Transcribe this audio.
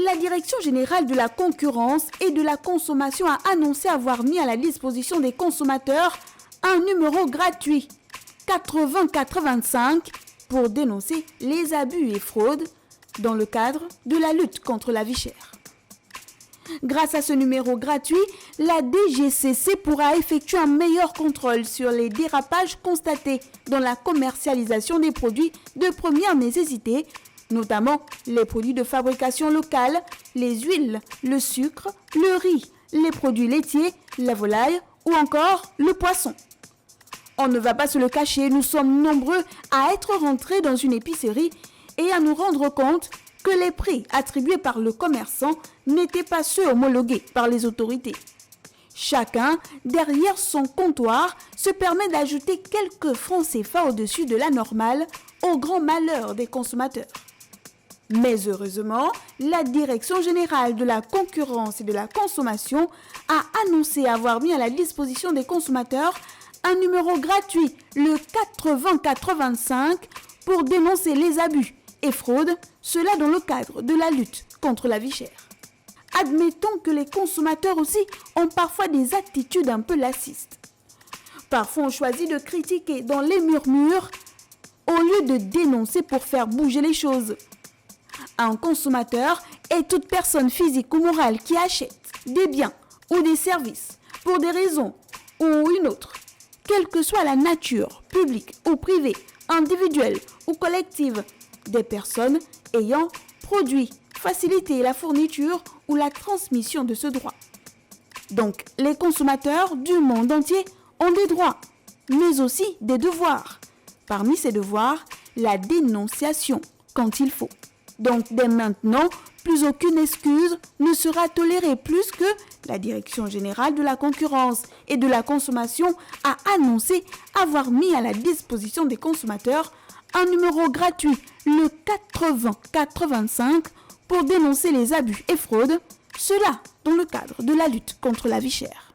La Direction générale de la concurrence et de la consommation a annoncé avoir mis à la disposition des consommateurs un numéro gratuit 80 85 pour dénoncer les abus et fraudes dans le cadre de la lutte contre la vie chère. Grâce à ce numéro gratuit, la DGCC pourra effectuer un meilleur contrôle sur les dérapages constatés dans la commercialisation des produits de première nécessité, notamment les produits de fabrication locale, les huiles, le sucre, le riz, les produits laitiers, la volaille ou encore le poisson. On ne va pas se le cacher, nous sommes nombreux à être rentrés dans une épicerie et à nous rendre compte que les prix attribués par le commerçant n'étaient pas ceux homologués par les autorités. Chacun, derrière son comptoir, se permet d'ajouter quelques francs CFA au-dessus de la normale, au grand malheur des consommateurs. Mais heureusement, la Direction générale de la concurrence et de la consommation a annoncé avoir mis à la disposition des consommateurs un numéro gratuit, le 80 85, pour dénoncer les abus et fraudes, cela dans le cadre de la lutte contre la vie chère. Admettons que les consommateurs aussi ont parfois des attitudes un peu laxistes. Parfois on choisit de critiquer dans les murmures au lieu de dénoncer pour faire bouger les choses. Un consommateur est toute personne physique ou morale qui achète des biens ou des services pour des raisons ou une autre, quelle que soit la nature, publique ou privée, individuelle ou collective, des personnes ayant produit, facilité la fourniture ou la transmission de ce droit. Donc, les consommateurs du monde entier ont des droits, mais aussi des devoirs. Parmi ces devoirs, la dénonciation, quand il faut. Donc, dès maintenant, plus aucune excuse ne sera tolérée, plus que la Direction générale de la concurrence et de la consommation a annoncé avoir mis à la disposition des consommateurs un numéro gratuit, le 80 85, pour dénoncer les abus et fraudes, cela dans le cadre de la lutte contre la vie chère.